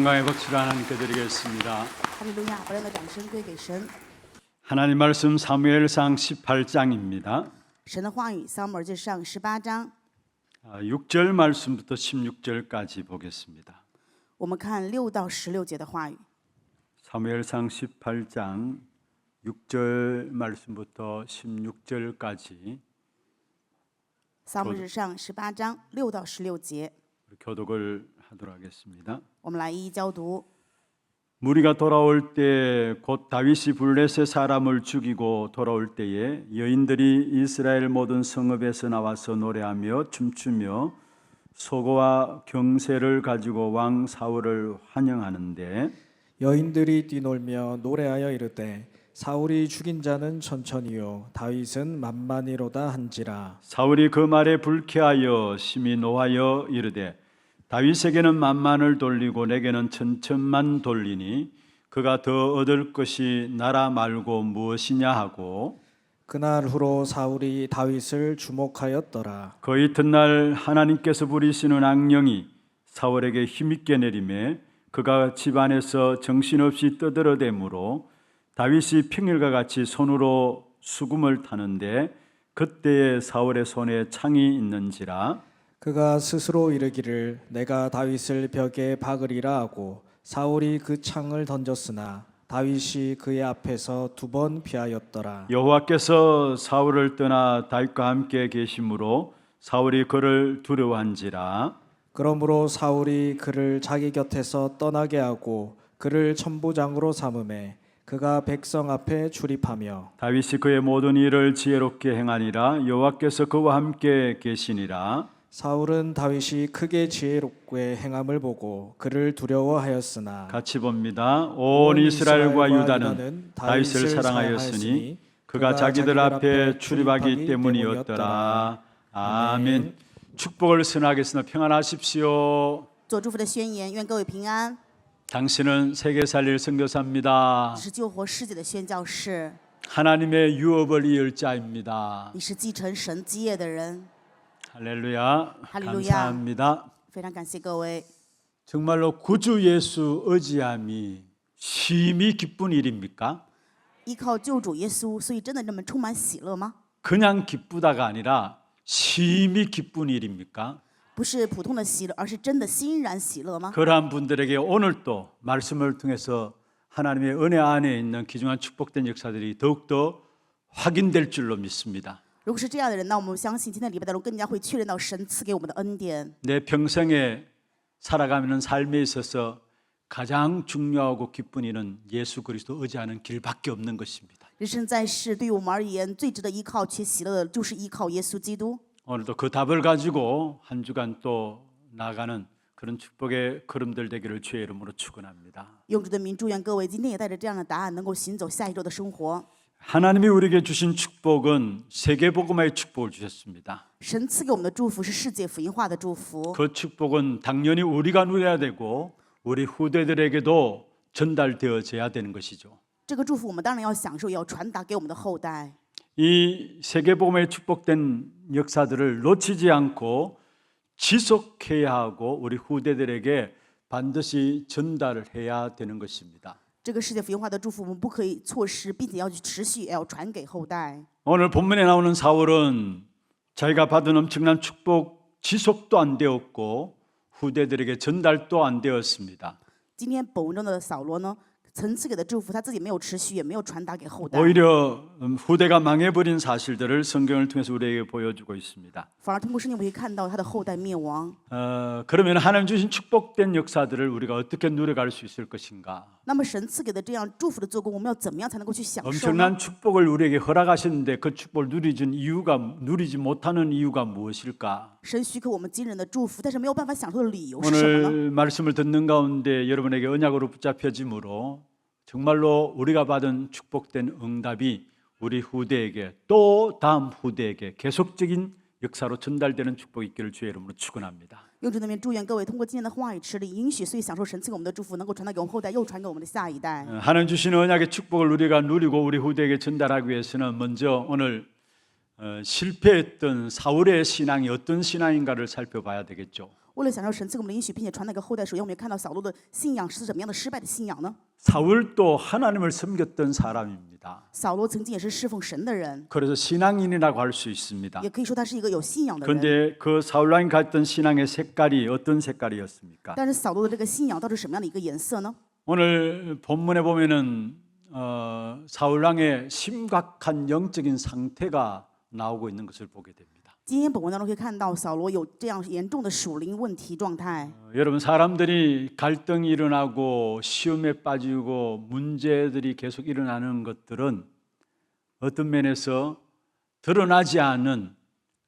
영광의 박수를 하나님께 드리겠습니다. 哈利路亚！把这样的掌声归给神。 하나님 말씀 사무엘상 18장입니다. 神的话语，撒母耳记上18章， 6절 말씀부터 16절까지 보겠습니다. 我们看6到16节的话语。 사무엘상 18장 6절 말씀부터 16절까지 撒母耳记上18章6到16节， 교독을 하도록 하겠습니다. 我们来一一交读。 무리가 돌아올 때 곧 다윗이 블레셋 사람을 죽이고 돌아올 때에 여인들이 이스라엘 모든 성읍에서 나와서 노래하며 춤추며 소고와 경세를 가지고 왕 사울을 환영하는데 여인들이 뛰놀며 노래하여 이르되 사울이 죽인 자는 천천히요 다윗은 만만히로다 한지라. 사울이 그 말에 불쾌하여 심히 노하여 이르되 다윗에게는 만만을 돌리고 내게는 천천만 돌리니 그가 더 얻을 것이 나라 말고 무엇이냐 하고 그날 후로 사울이 다윗을 주목하였더라. 그 이튿날 하나님께서 부리시는 악령이 사울에게 힘있게 내리매 그가 집안에서 정신없이 떠들어대므로 다윗이 평일과 같이 손으로 수금을 타는데 그때에 사울의 손에 창이 있는지라. 그가 스스로 이르기를 내가 다윗을 벽에 박으리라 하고 사울이 그 창을 던졌으나 다윗이 그의 앞에서 2번 피하였더라. 여호와께서 사울을 떠나 다윗과 함께 계심으로 사울이 그를 두려워한지라. 그러므로 사울이 그를 자기 곁에서 떠나게 하고 그를 천부장으로 삼음에 그가 백성 앞에 출입하며 다윗이 그의 모든 일을 지혜롭게 행하니라. 여호와께서 그와 함께 계시니라. 사울은 다윗이 크게 지혜롭게 행함을 보고 그를 두려워하였으나 같이 봅니다. 온 이스라엘과 유다는 다윗을 사랑하였으니 그가 자기들 앞에 출입하기 때문이었더라. 아멘. 축복을 선하겠습니다. 평안하십시오. 做祝福的宣言，愿各位平安。 당신은 세계 살릴 선교사입니다. 你是救活世界的宣教士， 하나님의 유업을 이을 자입니다. 你是继承神基业的人。 할렐루야. 할렐루야. 감사합니다. 非常感谢各位。 정말로 구주 예수 의지함이 심히 기쁜 일입니까? 依靠救主耶稣，所以真的这么充满喜乐吗？ 그냥 기쁘다가 아니라 심히 기쁜 일입니까? 不是普通的喜乐，而是真的欣然喜乐吗？ 그러한 분들에게 오늘도 말씀을 통해서 하나님의 은혜 안에 있는 귀중한 축복된 역사들이 더욱더 확인될 줄로 믿습니다. 如果是这样的人，那我们相信今天的礼拜当中更加会确认到神赐给我们的恩典。 내 평생에 살아가는 삶에 있어서 가장 중요하고 기쁜 일은 예수 그리스도 의지하는 길밖에 없는 것입니다. 人生在世，对于我们而言，最值得依靠且喜乐的，就是依靠耶稣基督。 오늘도 그 답을 가지고 한 주간 또 나가는 그런 축복의 걸음들 되기를 주의 이름으로 축원합니다. 用主的名祝愿各位今天也带着这样的答案，能够行走下一周的生活。 하나님이 우리에게 주신 축복은 세계복음화의 축복을 주셨습니다. 神赐给我们的祝福是世界福音化的祝福， 그 축복은 당연히 우리가 누려야 되고 우리 후대들에게도 전달되어져야 되는 것이죠. 这个祝福我们当然要享受，也要传达给我们的后代。 이 세계복음의 축복된 역사들을 놓치지 않고 지속해야 하고 우리 후대들에게 반드시 전달을 해야 되는 것입니다. 这个世界福音化的祝福，我们不可以错失，并且要去持续，也要传给后代。 오늘 본문에 나오는 사울은 자기가 받은 엄청난 축복 지속도 안 되었고 후대들에게 전달도 안 되었습니다. 今天本文中的扫罗呢，曾赐给的祝福，他自己没有持续，也没有传达给后代， 오히려 후대가 망해버린 사실들을 성경을 통해서 우리에게 보여주고 있습니다. 反而通过圣经我们可以看到他的后代灭亡。 그러면 하나님 주신 축복된 역사들을 우리가 어떻게 누려갈 수 있을 것인가? 那么神赐给的这样祝福的做工，我们要怎么样才能够去享受呢？ 엄청난 축복을 우리에게 허락하셨는데 그 축복을 누리지 못하는 이유가 무엇일까? 神许可我们惊人的祝福，但是没有办法享受的理由是什么呢？ 오늘 말씀을 듣는 가운데 여러분에게 언약으로 붙잡혀짐으로 정말로 우리가 받은 축복된 응답이 우리 후대에게 또 다음 후대에게 계속적인 역사로 전달되는 축복이 있기를 주의 이름으로 축원합니다. 用主的名祝愿各位通过今天的话语持力应许，所以享受神赐给我们的祝福，能够传达给我们后代，又传给我们的下一代。 하나님 주시는 언약의 축복을 우리가 누리고 우리 후대에게 전달하기 위해서는 먼저 오늘 실패했던 사울의 신앙이 어떤 신앙인가를 살펴봐야 되겠죠. 为了享受神赐给我们的应许，并且传达给后代，首先我们要看到扫罗的信仰是怎么样的失败的信仰呢？ 사울도 하나님을 섬겼던 사람입니다. 扫罗曾经也是侍奉神的人， 그래서 신앙인이라고 할 수 있습니다. 也可以说他是一个有信仰的人。 그런데 그 사울 왕이 가졌던 신앙의 색깔이 어떤 색깔이었습니까? 但是扫罗的这个信仰到底是什么样的一个颜色呢？ 오늘 본문에 보면은 사울 왕의 심각한 영적인 상태가 나오고 있는 것을 보게 됩니다. 今天本文当中可以看到扫罗有这样严重的属灵问题状态。 여러분 사람들이 갈등이 일어나고 시험에 빠지고 문제들이 계속 일어나는 것들은 어떤 면에서 드러나지 않은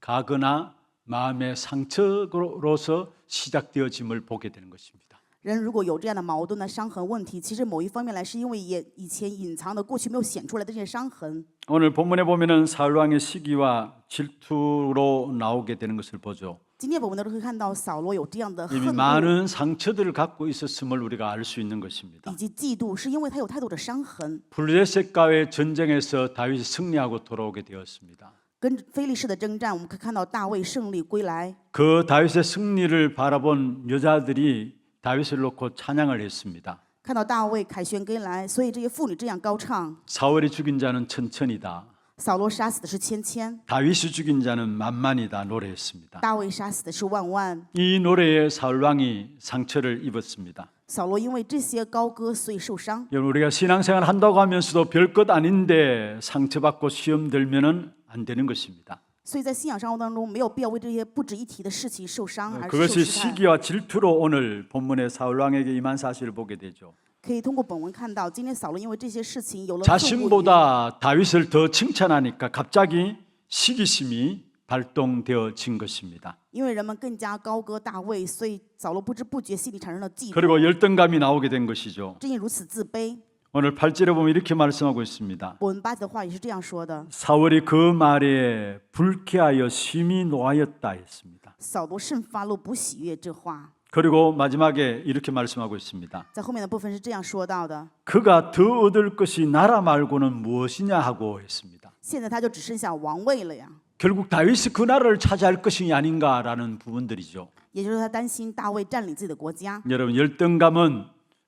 가거나 마음의 상처로서 시작되어짐을 보게 되는 것입니다. 人如果有这样的矛盾的伤痕问题，其实某一方面来是因为以前隐藏的过去没有显出来的这些伤痕。 오늘 본문에 보면은 사울 왕의 시기와 질투로 나오게 되는 것을 보죠. 今天本文当中可以看到扫罗有这样的 이미 恨恶 많은 상처들을 갖고 있었음을 우리가 알 수 있는 것입니다. 以及嫉妒，是因为他有太多的伤痕。 블레셋과의 전쟁에서 다윗이 승리하고 돌아오게 되었습니다. 跟非利士的征战，我们可以看到大卫胜利归来。 그 다윗의 승리를 바라본 여자들이 다윗을 놓고 찬양을 했습니다. 看到大卫凯旋归来，所以这些妇女这样高唱： 사울이 죽인 자는 천천이다. 扫罗杀死的是千千， 다윗이 죽인 자는 만만이다 노래했습니다. 大卫杀死的是万万。 이 노래에 사울 왕이 상처를 입었습니다. 扫罗因为这些高歌，所以受伤。 여러분 우리가 신앙생활 한다고 하면서도 별것 아닌데 상처받고 시험 들면은 안 되는 것입니다. 所以在信仰生活当中，没有必要为这些不值一提的事情受伤，而是受 그것이 试探。 시기와 질투로 오늘 본문의 사울 왕에게 임한 사실을 보게 되죠. 可以通过本文看到，今天扫罗因为这些事情有了恨恶， 자신보다 다윗을 더 칭찬하니까 갑자기 시기심이 발동되어진 것입니다. 因为人们更加高歌大卫，所以扫罗不知不觉心里产生了嫉妒， 그리고 열등감이 나오게 된 것이죠. 正因如此自卑。 오늘 8절에 보면 이렇게 말씀하고 있습니다. 本文8节的话也是这样说的： 사울이 그 말에 불쾌하여 심히 노하였다 했습니다. 扫罗甚发怒，不喜悦这话。 그리고 마지막에 이렇게 말씀하고 있습니다. 在后面的部分是这样说到的： 그가 더 얻을 것이 나라 말고는 무엇이냐 하고 했습니다. 现在他就只剩下王位了呀。 결국 다윗이 그 나라를 차지할 것이 아닌가라는 부분들이죠. 也就是他担心大卫占领自己的国家， 여러분 열등감은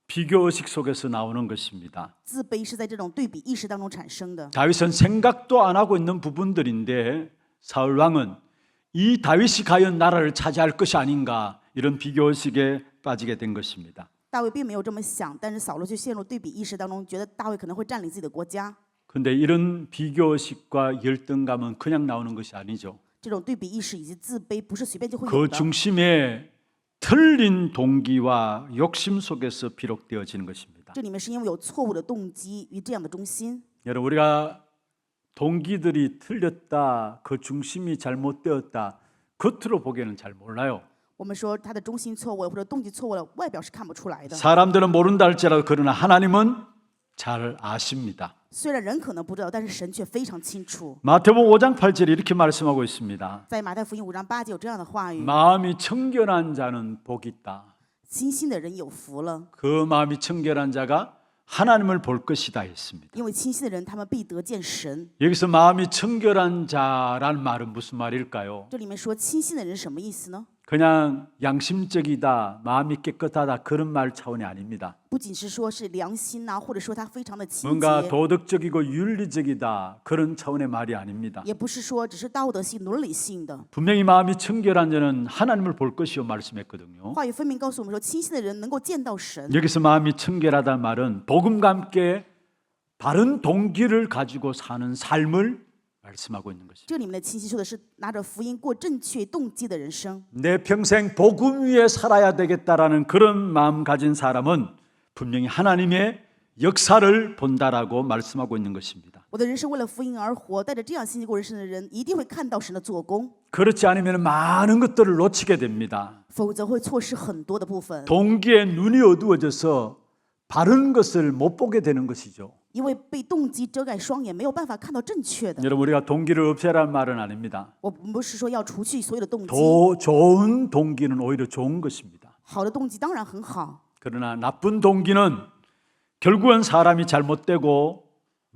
비교의식 속에서 나오는 것입니다. 自卑是在这种对比意识当中产生的。 다윗은 생각도 안 하고 있는 부분들인데 사울 왕은 이 다윗이 과연 나라를 차지할 것이 아닌가 이런 비교의식에 빠지게 된 것입니다. 大卫并没有这么想，但是扫罗却陷入对比意识当中，觉得大卫可能会占领自己的国家。 그런데 이런 비교의식과 열등감은 그냥 나오는 것이 아니죠. 这种对比意识以及自卑，不是随便就会有 그 的。 중심에 틀린 동기와 욕심 속에서 비록되어지는 것입니다. 这里面是因为有错误的动机与这样的中心。 여러분 우리가 동기들이 틀렸다, 그 중심이 잘못되었다, 겉으로 보기에는 잘 몰라요. 我们说他的中心错误了或者动机错误了，外表是看不出来的。 사람들은 모른다 할지라도 그러나 하나님은 잘 아십니다. 虽然人可能不知道，但是神却非常清楚。 마태복음 5장 8절에 이렇게 말씀하고 있습니다. 在马太福音5章8节有这样的话语： 마음이 청결한 자는 복이 있다. 清心的人有福了， 그 마음이 청결한 자가 하나님을 볼 것이다 했습니다. 因为清心的人他们必得见神。 여기서 마음이 청결한 자라는 말은 무슨 말일까요? 这里面说清心的人是什么意思呢？ 그냥 양심적이다, 마음이 깨끗하다 그런 말 차원이 아닙니다. 不仅是说是良心呐、或者说他非常的清 뭔가 洁， 도덕적이고 윤리적이다 그런 차원의 말이 아닙니다. 也不是说只是道德性、伦理性的。 분명히 마음이 청결한 자는 하나님을 볼 것이요 말씀했거든요. 话语分明告诉我们说，清心的人能够见到神。 여기서 마음이 청결하다는 말은 복음과 함께 바른 동기를 가지고 사는 삶을 말씀하고 있는 것입니다. 这里面的清晰说的是拿着福音过正确动机的人生。 내 평생 복음 위에 살아야 되겠다라는 그런 마음 가진 사람은 분명히 하나님의 역사를 본다라고 말씀하고 있는 것입니다. 我的人生为了福音而活，带着这样信心过人生的人，一定会看到神的做工， 그렇지 않으면 많은 것들을 놓치게 됩니다. 否则会错失很多的部分。 동기의 눈이 어두워져서 바른 것을 못 보게 되는 것이죠. 因为被动机遮盖双眼，没有办法看到正确的。 여러분 우리가 동기를 없애라는 말은 아닙니다. 我不是说要除去所有的动机， 더 좋은 동기는 오히려 좋은 것입니다. 好的动机当然很好， 그러나 나쁜 동기는 결국은 사람이 잘못되고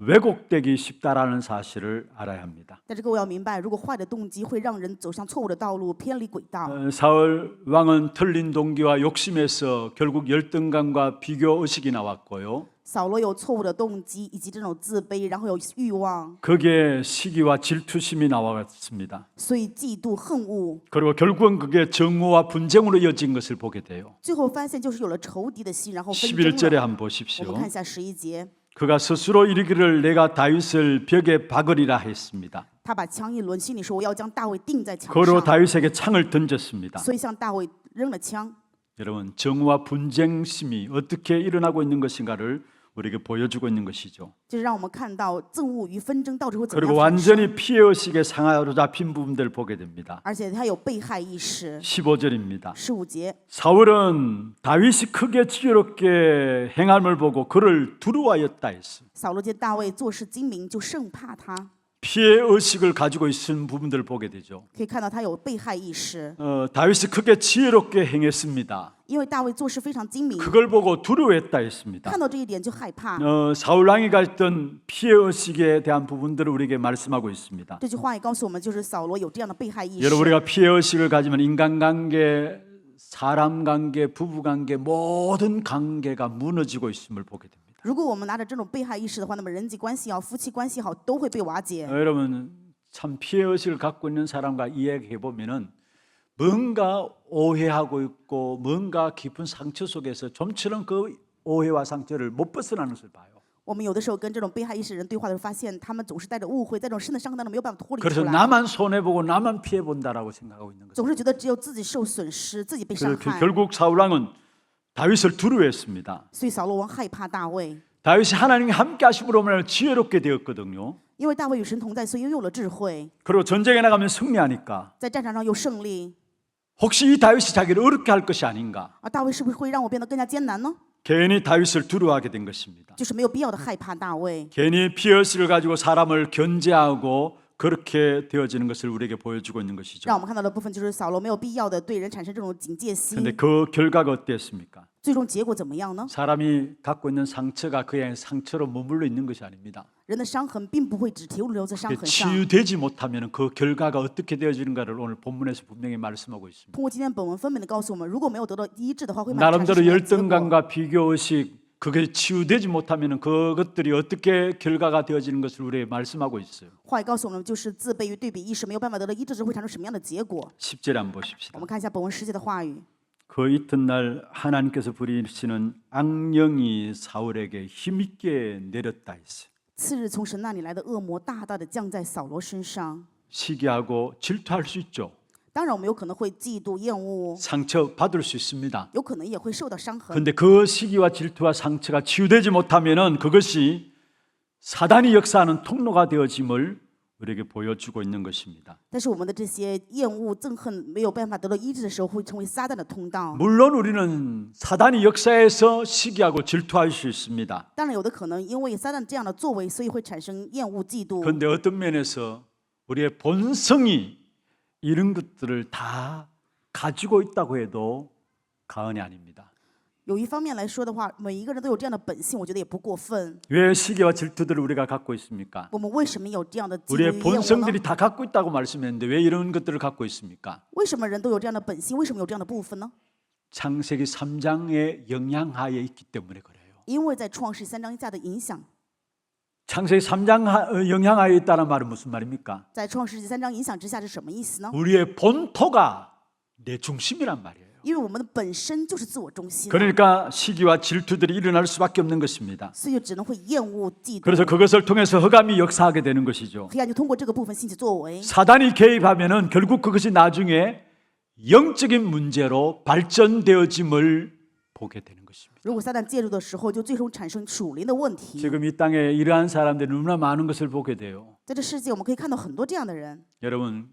왜곡되기 쉽다라는 사실을 알아야 합니다. 但是各位要明白，如果坏的动机会让人走向错误的道路，偏离轨道。 사울 왕은 틀린 동기와 욕심에서 결국 열등감과 비교 의식이 나왔고요. 扫罗有错误的动机，以及这种自卑，然后有欲望， 거기에 시기와 질투심이 나왔습니다. 所以嫉妒、恨恶， 그리고 결국은 그게 정오와 분쟁으로 이어진 것을 보게 돼요. 最后发现就是有了仇敌的心，然后纷争 11절에 了。 한번 我们 보십시오. 看一下11节， 그가 스스로 이르기를 내가 다윗을 벽에 박으리라 했습니다. 他把枪一抡，心里说我要将大卫钉在墙 그로 上， 다윗에게 창을 던졌습니다. 所以向大卫扔了枪。 여러분, 정오와 분쟁심이 어떻게 일어나고 있는 것인가를 우리에게 보여주고 있는 것이죠. 就是让我们看到憎恶与纷争到底会怎么 그리고 样产生， 완전히 피해의식에 상하로잡힌 부분들을 보게 됩니다. 而且他有被害意识。 15절입니다. 15节， 사울은 다윗이 크게 지혜롭게 행함을 보고 그를 두려워하였다 했어. 扫罗见大卫做事精明，就甚怕他。 피해의식을 가지고 있는 부분들을 보게 되죠. 可以看到他有被害意识， 다윗이 크게 지혜롭게 행했습니다. 因为大卫做事非常精明， 그걸 보고 두려워했다 했습니다. 看到这一点就害怕。 사울왕이 가졌던 피해의식에 대한 부분들을 우리에게 말씀하고 있습니다. 这句话也告诉我们，就是扫罗有这样的被害意识。 여러분, 우리가 피해의식을 가지면 인간관계, 사람관계, 부부관계 모든 관계가 무너지고 있음을 보게 됩니다. 如果我们拿着这种被害意识的话，那么人际关系好、夫妻关系好都会被瓦解。 여러분, 참 피해의식을 갖고 있는 사람과 이야기해 보면은 뭔가 오해하고 있고 뭔가 깊은 상처 속에서 좀처럼 그 오해와 상처를 못 벗어나는 것을 봐요. 我们有的时候跟这种被害意识人对话的时候，发现他们总是带着误会，在这种深的伤痕当中没有办法脱离 그래서 出来， 나만 손해보고 나만 피해본다라고 생각하고 있는 거죠. 总是觉得只有自己受损失，自己被伤 그래서 害。 결국 사울왕은 다윗을 두려워했습니다. 所以扫罗王害怕大卫， 다윗이 하나님이 함께 하심으로 말하면 지혜롭게 되었거든요. 因为大卫与神同在，所以拥有了智慧， 그리고 전쟁에 나가면 승리하니까 在战场上有胜利。 혹시 이 다윗이 자기를 어렵게 할 것이 아닌가? 而大卫是不是会让我变得更加艰难呢？ 괜히 다윗을 두려워하게 된 것입니다. 就是没有必要的害怕大卫， 괜히 피해의식을 가지고 사람을 견제하고 그렇게 되어지는 것을 우리에게 보여주고 있는 让 것이죠. 我们看到的部分就是扫罗没有必要的对人产生这种警戒心。 그런데 그 결과가 어땠습니까? 最终结果怎么样呢？ 사람이 갖고 있는 상처가 그의 상처로 머물러 있는 것이 아닙니다. 人的伤痕并不会只停留在伤 그게 痕上。 치유되지 못하면 그 결과가 어떻게 되어지는가를 오늘 본문에서 분명히 말씀하고 있습니다. 通过今天本文分明的告诉我们，如果没有得到医治的话，会产生 나름대로 什么样的结果？ 열등감과 비교의식 그게 치유되지 못하면 그것들이 어떻게 결과가 되어지는 것을 우리에게 말씀하고 있어요. 话也告诉我们，就是自卑与对比意识没有办法得到医治时，会产生什么样的结果？ 10절에 한번 보십시다. 我们看一下本文10节的话语。 그 이튿날 하나님께서 부리시는 악령이 사울에게 힘있게 내렸다 했어요. 次日从神那里来的恶魔大大的降在扫罗身上。 시기하고 질투할 수 있죠. 当然，我们有可能会嫉妒、厌恶， 상처 받을 수 있습니다. 有可能也会受到伤痕。 그런데 그 시기와 질투와 상처가 치유되지 못하면은 그것이 사단이 역사하는 통로가 되어짐을 우리에게 보여주고 있는 것입니다. 但是我们的这些厌恶、憎恨没有办法得到医治的时候，会成为撒旦的通道。 물론 우리는 사단이 역사해서 시기하고 질투할 수 있습니다. 当然，有的可能因为撒旦这样的作为，所以会产生厌恶、嫉妒。 그런데 어떤 면에서 우리의 본성이 이런 것들을 다 가지고 있다고 해도 과언이 아닙니다. 有一方面来说的话，每一个人都有这样的本性，我觉得也不过分。 왜 시기와 질투들을 우리가 갖고 있습니까? 我们为什么有这样的嫉妒 우리의 与厌恶呢？ 본성들이 다 갖고 있다고 말씀했는데 왜 이런 것들을 갖고 있습니까? 为什么人都有这样的本性？为什么有这样的部分呢？ 창세기 3장의 영향하에 있기 때문에 그래요. 因为在创世3章下的影响， 창세기 3장 영향하에 있다는 말은 무슨 말입니까? 在创世纪3章影响之下是什么意思呢？ 우리의 본토가 내 중심이란 말이에요. 因为我们的本身就是自我中心的， 그러니까 시기와 질투들이 일어날 수밖에 없는 것입니다. 所以就只能会厌恶、嫉 그래서 妒。 그것을 통해서 흑암이 역사하게 되는 것이죠. 黑暗就通过这个部分兴起作为， 사단이 개입하면은 결국 그것이 나중에 영적인 문제로 발전되어짐을 보게 되는 것입니다. 如果撒旦介入的时候，就最终产生属灵的问题。 지금 이 땅에 이러한 사람들이 너무나 많은 것을 보게 돼요. 在这世界，我们可以看到很多这样的人。 여러분,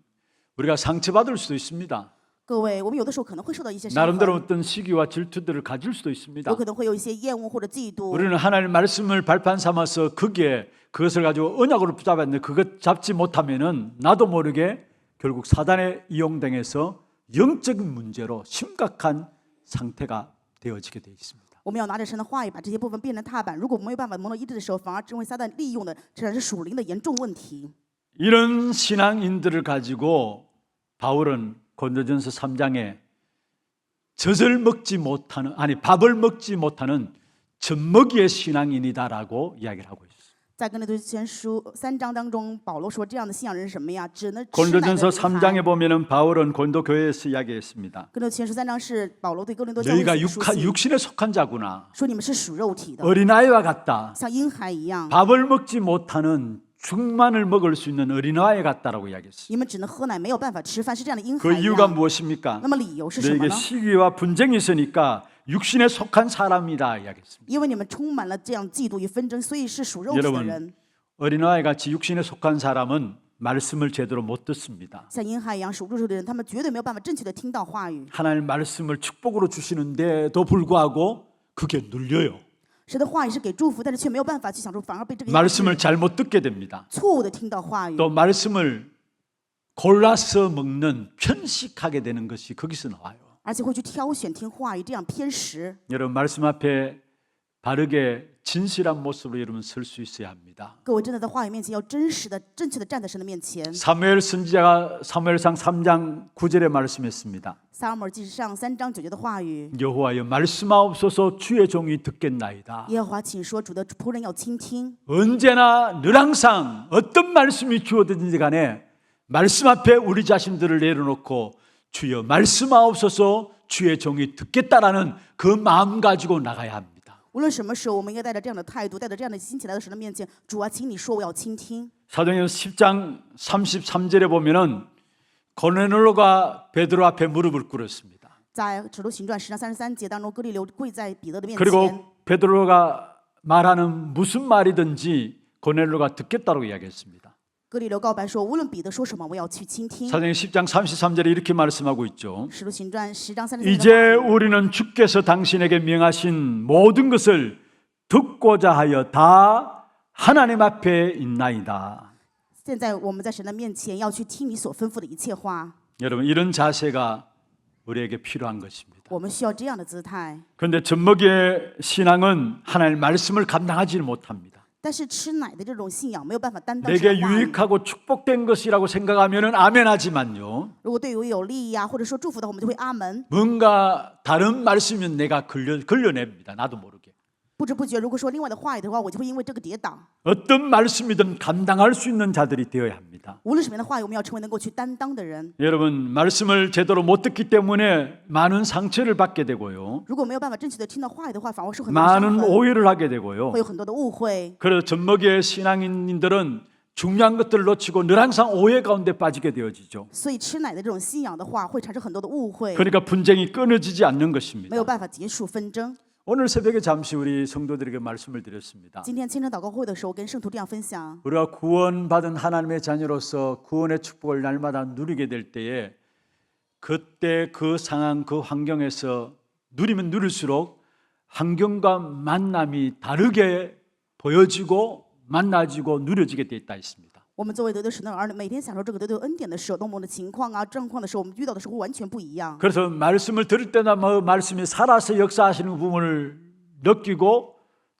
우리가 상처받을 수도 있습니다. 各位，我们有的时候可能会受到一些伤 나름대로 痕， 어떤 시기와 질투들을 가질 수도 있습니다. 有可能会有一些厌恶或者嫉妒。 우리는 하나님의 말씀을 발판 삼아서 거기에 그것을 가지고 언약으로 붙잡았는데 그것 잡지 못하면은 나도 모르게 결국 사단에 이용당해서 영적인 문제로 심각한 상태가 되어지게 되어 있습니다. 我们要拿着神的话语，把这些部分变成踏板。如果没有办法蒙到医治的时候，反而成为撒旦利用的，这是属灵的严重问题。 이런 신앙인들을 가지고 바울은 고린도전서 3장에 젖을 먹지 못하는 밥을 먹지 못하는 젖먹이의 신앙인이다라고 이야기를 하고 있어요. 在哥林多前书3章当中，保罗说这样的信仰人是什么呀？只能吃奶的 고린도전서 婴孩。 3장에 보면은 바울은 고린도 교회에서 이야기했습니다. 哥林多前书3章是保罗对哥林多教会 너희가 写的书信， 육신에 속한 자구나. 说你们是属肉体的， 어린아이와 같다. 像婴孩一样， 밥을 먹지 못하는 죽만을 먹을 수 있는 어린아이 같다라고 이야기했어요. 你们只能喝奶，没有办法吃饭，是这样的婴孩 그 一 이유가 样。 무엇입니까? 那么理由是什么 너에게 呢？ 시기와 분쟁이 있으니까 육신에 속한 사람이다 이야기했습니다. 因为你们充满了这样嫉妒与纷争，所以是属肉体的 여러분 人。 어린아이 같이 육신에 속한 사람은 말씀을 제대로 못 듣습니다. 像婴孩一样属肉体的人，他们绝对没有办法正确的听到话语。 하나님 말씀을 축복으로 주시는데도 불구하고 그게 눌려요. 神的话语是给祝福，但是却没有办法去享受，反而被这个 말씀을 잘못 듣게 됩니다. 错误的听到话语， 또 말씀을 골라서 먹는 편식하게 되는 것이 거기서 나와요. 而且会去挑选听话语，这样偏食。 여러분 말씀 앞에 바르게 진실한 모습으로 여러분 설 수 있어야 합니다. 各位真的在话语面前要真实的、正确的站在神的面前。 사무엘 선지자가 사무엘상 3장 9절에 말씀했습니다. 撒母耳记上3章9节的话语， 여호와여 말씀하옵소서 주의 종이 듣겠나이다. 耶和华请说，主的仆人要倾听。 언제나 늘 항상 어떤 말씀이 주어지든지 간에 말씀 앞에 우리 자신들을 내려놓고 주여 말씀하옵소서 주의 종이 듣겠다라는 그 마음 가지고 나가야 합니다. 无论什么时候，我们应该带着这样的态度，带着这样的心情来到神的面前。主啊，请你说，我要倾听。 사도행전 10장 33절에 보면은 고넬료가 베드로 앞에 무릎을 꿇었습니다. 在使徒行传10章33节当中，哥利流跪在彼得的面前， 그리고 베드로가 말하는 무슨 말이든지 고넬료가 듣겠다고 이야기했습니다. 哥利流告白说，无论彼得说什么，我要去倾听。 사도행전 10장 33절에 이렇게 말씀하고 있죠. 使徒行传10章33节 이제 우리는 주께서 당신에게 명하신 모든 것을 듣고자 하여 다 하나님 앞에 있나이다. 现在我们在神的面前要去听你所吩咐的一切话， 여러분 이런 자세가 우리에게 필요한 것입니다. 我们需要这样的姿态。 그런데 젖먹이의 신앙은 하나님의 말씀을 감당하지 못합니다. 但是吃奶的这种信仰没有办法担当 내게 神的话语。 유익하고 축복된 것이라고 생각하면 아멘하지만요. 如果对于有利益呀，或者说祝福的话，我们就会阿门。 뭔가 다른 말씀이면 내가 걸려냅니다. 나도 모르게. 不知不觉，如果说另外的话语的话，我就会因为这个跌倒。 어떤 말씀이든 감당할 수 있는 자들이 되어야 합니다. 无论什么样的话语，我们要成为能够去担当的人。 여러분 말씀을 제대로 못 듣기 때문에 많은 상처를 받게 되고요. 如果没有办法正确的听到话语的话，反而受很多的伤 많은 痕， 오해를 하게 되고요. 会有很多的误会。 그래서 젖먹이의 신앙인들은 중요한 것들을 놓치고 늘 항상 오해 가운데 빠지게 되어지죠. 所以吃奶的这种信仰的话，会产生很多的误会， 그러니까 분쟁이 끊어지지 않는 没 것입니다. 有办法结束纷争。 오늘 새벽에 잠시 우리 성도들에게 말씀을 드렸습니다. 今天清晨祷告会的时候，跟圣徒这样分享： 우리가 구원받은 하나님의 자녀로서 구원의 축복을 날마다 누리게 될 때에 그때 그 상황 그 환경에서 누리면 누릴수록 환경과 만남이 다르게 보여지고 만나지고 누려지게 돼 있다 했습니다. 我们作为得救神的儿女，每天享受这个得救恩典的时候，当我们的情况啊、状况的时候，我们遇到的时候完全不一样。 그래서 말씀을 들을 때나 뭐 말씀이 살아서 역사하시는 부분을 느끼고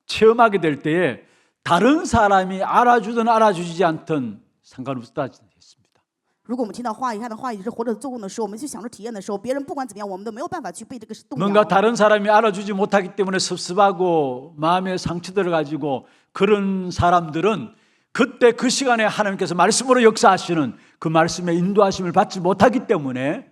체험하게 될 때에 다른 사람이 알아주든 알아주지 않든 상관없다 했습니다. 如果我们听到话语，看到话语是活着做工的时候，我们去享受体验的时候，别人不管怎么样，我们都没有办法去被这个动 뭔가 摇。 다른 사람이 알아주지 못하기 때문에 섭섭하고 마음에 상처들을 가지고 그런 사람들은 그때 그 시간에 하나님께서 말씀으로 역사하시는 그 말씀의 인도하심을 받지 못하기 때문에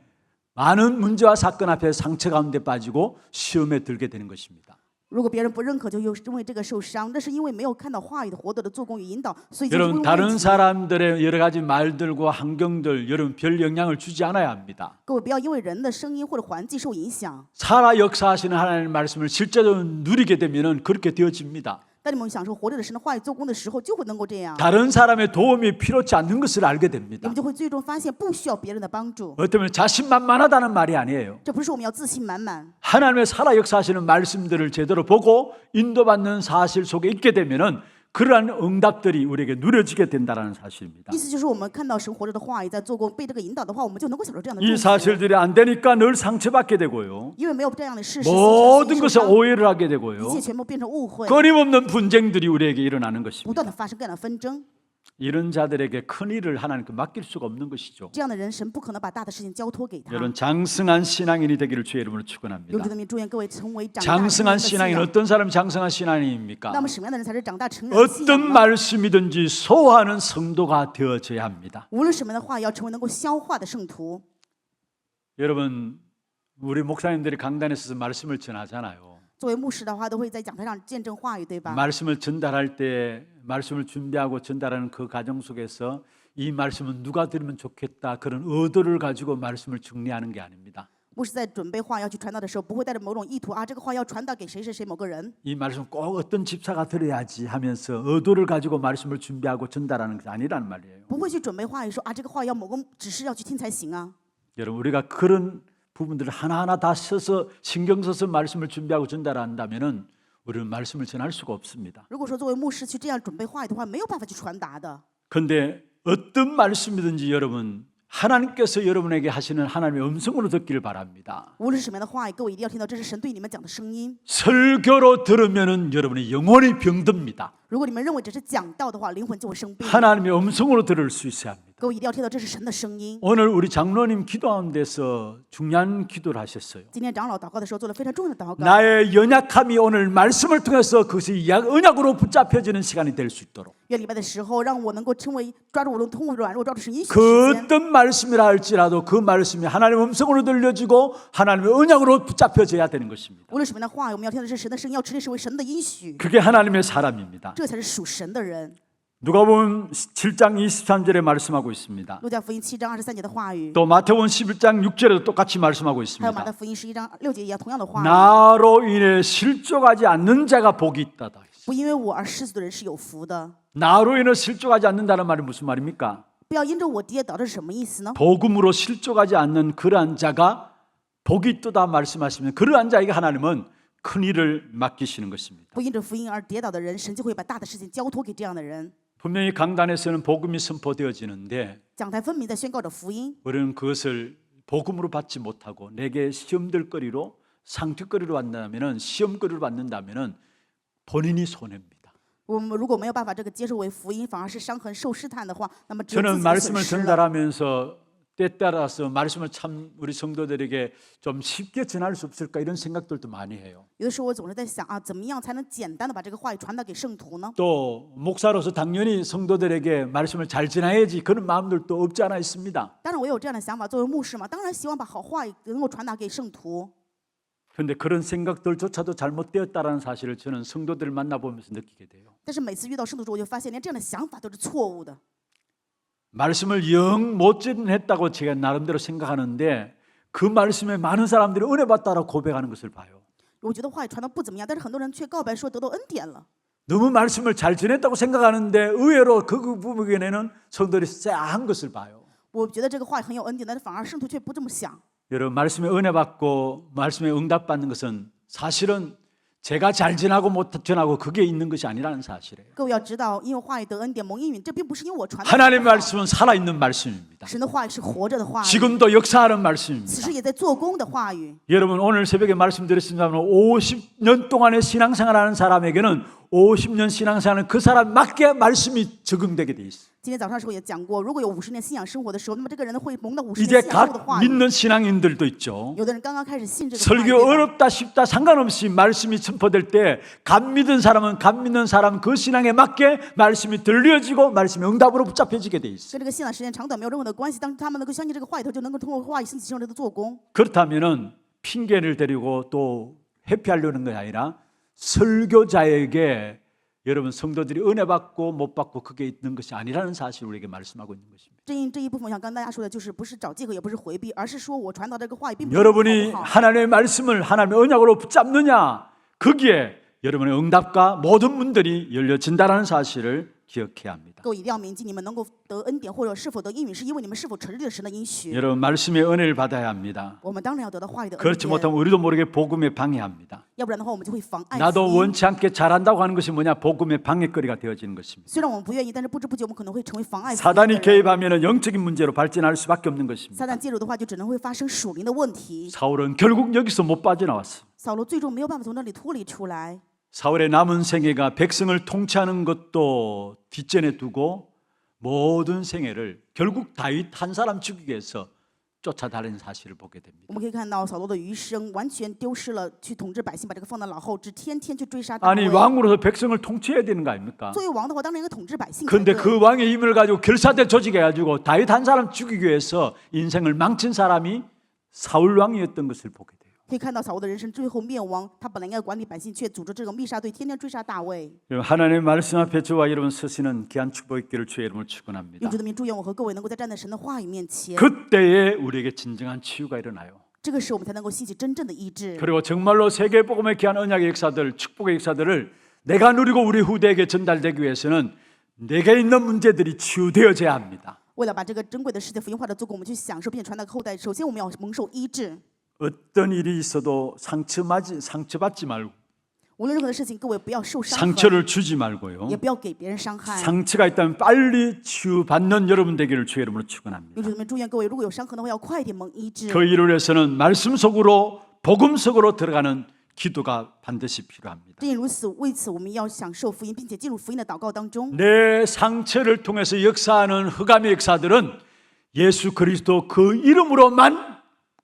많은 문제와 사건 앞에 상처 가운데 빠지고 시험에 들게 되는 것입니다. 如果别人不认可，就又因为这个受伤，那是因为没有看到话语的活着的做工与引导，所以就会 여러분 问 다른 题。 사람들의 여러 가지 말들과 환경들 여러분 별 영향을 주지 않아야 합니다. 各位不要因为人的声音或者环境受影响。 살아 역사하시는 하나님의 말씀을 실제로 누리게 되면 그렇게 되어집니다. 当你们享受活着的神的话语做工的时候，就会能够这样， 다른 사람의 도움이 필요치 않는 것을 알게 你 됩니다. 们就会最终发现不需要别人的帮助。 어쩌면 자신만만하다는 말이 아니에요. 这不是我们要自信满满， 하나님의 살아 역사하시는 말씀들을 제대로 보고 인도받는 사실 속에 있게 되면은 그러한 응답들이 우리에게 누려지게 된다는 사실입니다. 意思就是我们看到神活着的话语在做工，被这个引导的话，我们就能够享受这样的 이 祝福。 사실들이 안 되니까 늘 상처받게 되고요. 因为没有这样的事实， 모든 心 것에 受伤 오해를 하게 一 되고요. 切全部变成误会， 끊임없는 분쟁들이 우리에게 일어나는 不 것입니다. 断的发生各样的纷争。 이런 자들에게 큰 일을 하나님께 맡길 수가 없는 것이죠. 这样的人，神不可能把大的事情交托给他。 여러분 장승한 신앙인이 되기를 주의 이름으로 用 축원합니다. 主的名祝愿各位成为长大成人的 장승한 信 신앙인 仰。 어떤 사람이 장승한 신앙인입니까? 那么什么样的人才是长大成人的信仰 어떤 呢？ 말씀이든지 소화하는 성도가 되어져야 합니다. 无论什么样的话，也要成为能够消化的圣徒。 여러분 우리 목사님들이 강단에 서서 말씀을 전하잖아요. 作为牧师的话，都会在讲台上见证话语，对吧？ 말씀을 전달할 때 말씀을 준비하고 전달하는 그 과정 속에서 이 말씀은 누가 들으면 좋겠다 그런 의도를 가지고 말씀을 정리하는 게 아닙니다. 牧师在准备话要去传道的时候，不会带着某种意图啊，这个话要传达给谁谁谁某个人。 이 말씀 꼭 어떤 집사가 들어야지 하면서 의도를 가지고 말씀을 준비하고 전달하는 게 아니라는 말이에요. 不会去准备话语说啊，这个话要某个指示要去听才行啊。 여러분 우리가 그런 부분들을 하나하나 다 써서 신경 써서 말씀을 준비하고 전달한다면은 우리는 말씀을 전할 수가 없습니다. 如果说作为牧师去这样准备话语的话，没有办法去传达的。 그런데 어떤 말씀이든지 여러분 하나님께서 여러분에게 하시는 하나님의 음성으로 듣기를 바랍니다. 无论是什么样的话语，各位一定要听到，这是神对你们讲的声音。 설교로 들으면은 여러분의 영혼이 병듭니다. 如果你们认为只是讲道的话，灵魂就会生病。 하나님의 음성으로 들을 수 있어야 합니다. 各位一定要听到，这是神的声音。 오늘 우리 장로님 기도하는 데서 중요한 기도를 하셨어요. 今天长老祷告的时候做了非常重要的祷告。 나의 연약함이 오늘 말씀을 통해서 그것이 언약으로 붙잡혀지는 시간이 될 수 있도록 愿礼拜的时候，让我能够成为抓住我的通软弱，抓住神应许的 그 时间。 어떤 말씀이라 할지라도 그 말씀이 하나님의 음성으로 들려지고 하나님의 언약으로 붙잡혀져야 되는 것입니다. 无论什么样的话语，我们要听的是神的声音，要持定成为神的应许， 그게 하나님의 사람입니다. 这才是属神的人。 누가복음 7장 23절에 말씀하고 있습니다. 路加福音7章23节的话语， 또 마태복음 11장 6절에도 똑같이 말씀하고 还有马太 있습니다. 福音11章6节一样同样的话语。 나로 인해 실족하지 않는 자가 복이 있다다. 不因为我而失足的人是有福的。 나로 인해 실족하지 않는다는 말이 무슨 말입니까? 不要因着我跌倒，这是什么意思呢？ 복음으로 실족하지 않는 그러한 자가 복이 있도다 말씀하시면 그러한 자에게 하나님은 큰 일을 맡기시는 것입니다. 不因着福音而跌倒的人，神就会把大的事情交托给这样的人。 분명히 강단에서는 복음이 선포되어지는데 讲台分明在宣告着福音， 우리는 그것을 복음으로 받지 못하고 내게 시험될 거리로 상투거리로 받는다면은 시험거리로 받는다면은 본인이 손해입니다. 我们如果没有办法这个接受为福音，反而是伤痕受试探的话，那么只有自 저는 己的损 말씀을 失了。 전달하면서 때 따라서 말씀을 참 우리 성도들에게 좀 쉽게 전할 수 없을까 이런 생각들도 많이 해요. 有的时候我总是在想啊，怎么样才能简单的把这个话语传达给圣徒呢？ 또 목사로서 당연히 성도들에게 말씀을 잘 전해야지 그런 마음들도 없지 않아 있습니다. 当然我有这样的想法，作为牧师嘛，当然希望把好话语能够传达给圣徒。 그런데 그런 생각들조차도 잘못되었다는 사실을 저는 성도들을 만나보면서 느끼게 돼요. 但是每次遇到圣徒之后，我就发现连这样的想法都是错误的。 말씀을 영 못 전했다고 제가 나름대로 생각하는데 그 말씀에 많은 사람들이 은혜 받다라고 고백하는 것을 봐요. 我觉得话语传的不怎么样，但是很多人却告白说得到恩典了。 너무 말씀을 잘 전했다고 생각하는데 의외로 그 부분에는 성도들이 쎄한 것을 봐요. 我觉得这个话语很有恩典，但是反而圣徒却不这么想。 여러분 말씀에 은혜 받고 말씀에 응답 받는 것은 사실은 제가 잘 전하고 못 전하고 그게 있는 것이 아니라는 사실이에요. 各位要知道，因为话语得恩典蒙应允，这并不是因为我传达。 하나님의 말씀은 살아있는 말씀입니다. 神的话语是活着的话语， 지금도 역사하는 此 말씀입니다. 时也在做工的话语。 여러분 오늘 새벽에 말씀드렸습니다만 50년 동안의 신앙생활하는 사람에게는 50년 신앙생활은 그 사람 맞게 말씀이 적용되게 돼 있어요. 今天早上的时候也讲过，如果有50年信仰生活的时候，那么这个人会蒙到50 이제 年信仰生活的 각 话语。 믿는 신앙인들도 있죠. 有的人刚刚开始信这个话语， 설교 对吧 어렵다 쉽다 상관없이 말씀이 선포될 때 감 믿은 사람은 감 믿는 사람 그 신앙에 맞게 말씀이 들려지고 말씀의 응답으로 붙잡혀지게 돼 있어요. 跟这个信仰时间长短没有任何的关系。当他们能够相信这个话语头，就能够通过话语兴起圣灵的做工。 그렇다면은 핑계를 대리고 또 회피하려는 것이 아니라 설교자에게 여러분 성도들이 은혜 받고 못 받고 그게 있는 것이 아니라는 사실을 우리에게 말씀하고 있는 것입니다. 这一部分，我想跟大家说的就是，不是找借口，也不是回避，而是说我传导这个话语并不是 여러분이 好不好。 하나님의 말씀을 하나님의 언약으로 붙잡느냐 거기에 여러분의 응답과 모든 문들이 열려진다는 사실을 기억해야 합니다. 各位一定要铭记，你们能够得恩典或者是否得应允，是因为你们是否承认神的应许。 여러분 말씀의 은혜를 받아야 합니다. 我们当然要得到话语的恩 그렇지 典， 못하면 우리도 모르게 복음에 방해합니다. 要不然的话我们就会妨碍 나도 福音。 원치 않게 잘한다고 하는 것이 뭐냐? 복음의 방해거리가 되어지는 것입니다. 虽然我们不愿意，但是不知不觉我们可能会成为妨碍福音的 사단이 人。 개입하면 영적인 문제로 발전할 수밖에 없는 것입니다. 撒旦介入的话，就只能会发生属灵的问题。 사울은 결국 여기서 못 빠져나왔어. 扫罗最终没有办法从那里脱离出来。 사울의 남은 생애가 백성을 통치하는 것도 뒷전에 두고 모든 생애를 결국 다윗 한 사람 죽이기 위해서 쫓아다니는 사실을 보게 됩니다. 我们可以看到扫罗的余生完全丢失了去统治百姓，把这个放到脑后，只天天去追杀大 아니 卫。 왕으로서 백성을 통치해야 되는 거 아닙니까? 作为王的话，当然应该统治百姓才 그런데 对。 그 왕의 힘을 가지고 결사대 조직해가지고 다윗 한 사람 죽이기 위해서 인생을 망친 사람이 사울 왕이었던 것을 보게 돼요. 可以看到扫罗的人生最后灭亡，他本来应该管理百姓，却组织这个密杀队，天天追杀大卫。 여러분, 하나님의 말씀 앞에 저와 여러분 서시는 귀한 축복의 길을 주의 이름으로 축원합니다. 用主的名祝愿我和各位能够在站在神的话语面前， 그때에 우리에게 진정한 치유가 일어나요. 这个时我们才能够兴起真正的医治。 그리고 정말로 세계복음의 귀한 언약의 역사들, 축복의 역사들을 내가 누리고 우리 후대에게 전달되기 위해서는 내게 있는 문제들이 치유되어져야 합니다. 为了把这个珍贵的世界福音化的做工，我们去享受并且传达给后代。首先，我们要蒙受医治。 어떤 일이 있어도 상처받지 말고 无论任何的事情，各位不要受伤害， 상처를 주지 말고요. 也不要给别人伤害。 상처가 있다면 빨리 치유받는 여러분 되기를 주의 이름으로 축원합니다. 用主的名祝愿各位，如果有伤痕的话，要快点蒙医治。 그 일을 위해서는 말씀 속으로 복음 속으로 들어가는 기도가 반드시 필요합니다. 正因如此，为此我们要享受福音，并且进入福音的祷告当中。 내 상처를 통해서 역사하는 흑암의 역사들은 예수 그리스도 그 이름으로만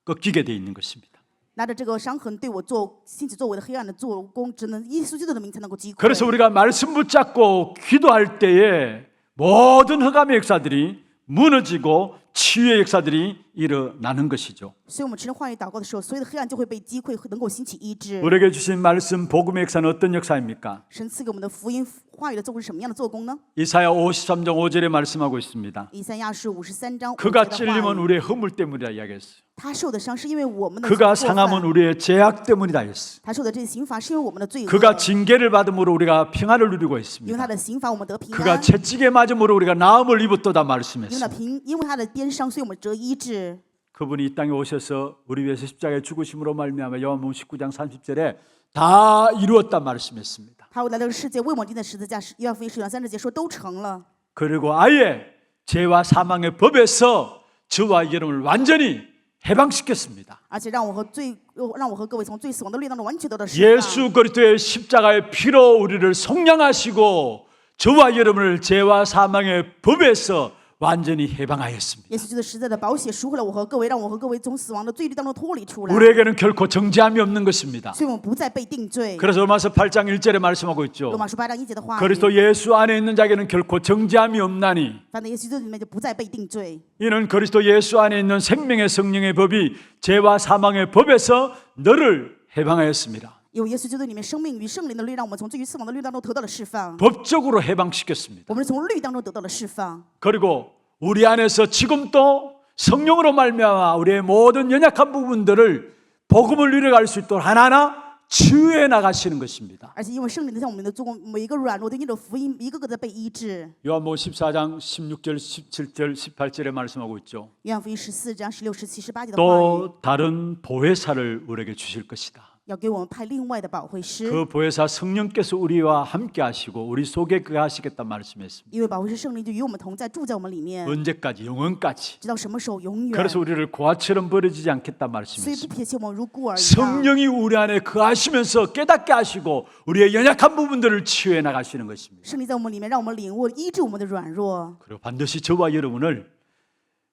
꺾이게 돼 있는 것입니다. 拿着这个伤痕对我做兴起作为的黑暗的做工，只能耶稣基督的名才能够击溃。 그래서 우리가 말씀 붙잡고 기도할 때에 모든 흑암의 역사들이 무너지고 치유의 역사들이 일어나는 것이죠. 所以我们持着话语祷告的时候，所有的黑暗就会被击溃，能够兴起医治。 우리에게 주신 말씀 복음의 역사는 어떤 역사입니까? 神赐给我们的福音话语的做工是什么样的做工呢？ 이사야 53장 5절에 말씀하고 있습니다. 以赛亚书53章5 그가 节的 찔림은 话语， 우리의 허물 때문이라 이야기했어요. 他受的伤是因为我们的 그가 过 상함은 犯， 우리의 죄악 때문이다 했어요. 他受的这些刑罚是因为我们的罪恶， 그가 징계를 받음으로 우리가 평안을 누리고 因为 있습니다. 他的刑罚我们得平 그가 安， 채찍에 맞음으로 우리가 나음을 입었도다 因为 말씀했습니다. 因为他的鞭伤，所以我们得医治。 그분이 이 땅에 오셔서 우리 위해서 십자가에 죽으심으로 말미암아 요한복음 19장 30절에 다 이루었다 말씀했습니다. 他来到这个世界为我们钉在十字架，约翰福音10章30节说都成了。 그리고 아예 죄와 사망의 법에서 저와 여러분을 완전히 해방시켰습니다. 而且让我和各位从罪死亡的律当中完全得到释放。 예수 그리스도의 십자가의 피로 우리를 속량하시고 저와 여러분을 죄와 사망의 법에서 완전히 해방하였습니다. 耶稣基督实在的宝血赎回了我和各位，让我和各位从死亡的罪律当中脱离出来， 우리에게는 결코 정죄함이 없는 것입니다. 所以我们不再被定罪。 그래서 로마서 8장 1절에 말씀하고 있죠. 罗马书8章1节的话语， 그리스도 예수 안에 있는 자에게는 결코 정죄함이 없나니 反正耶稣基督里面就不再被定罪。 이는 그리스도 예수 안에 있는 생명의 성령의 법이 죄와 사망의 법에서 너를 해방하였습니다. 有耶稣基督里面生命与圣灵的律，让我们从罪与死亡的律当中得到了释放。 법적으로 해방시켰습니다. 我们是从律当中得到了释放。 그리고 우리 안에서 지금도 성령으로 말미암아 우리의 모든 연약한 부분들을 복음을 누려갈 수 있도록 하나하나 치유해 나가시는 것입니다. 而且因为圣灵的向我们的做工，每一个软弱的因着福音，一个个的被医治。 요한복음 14장 16절, 17절, 18절에 말씀하고 있죠. 约翰福音14章16、17、18节的话语， 또 다른 보혜사를 우리에게 주실 것이다. 要给我们派另外的保惠师， 그 보혜사 성령께서 우리와 함께 하시고 우리 속에 거하시겠다 말씀했습니다. 因为保惠师圣灵就与我们同在，住在我们里面， 언제까지? 영원까지. 直到什么时候？永远。 그래서 우리를 고아처럼 버려지지 않겠다 所以不 말씀했습니다. 撇弃我们如孤儿一样。 성령이 우리 안에 거하시면서 깨닫게 하시고 우리의 연약한 부분들을 치유해 나가시는 것입니다. 圣灵在我们里面，让我们领悟医治我们的软弱。 그리고 반드시 저와 여러분을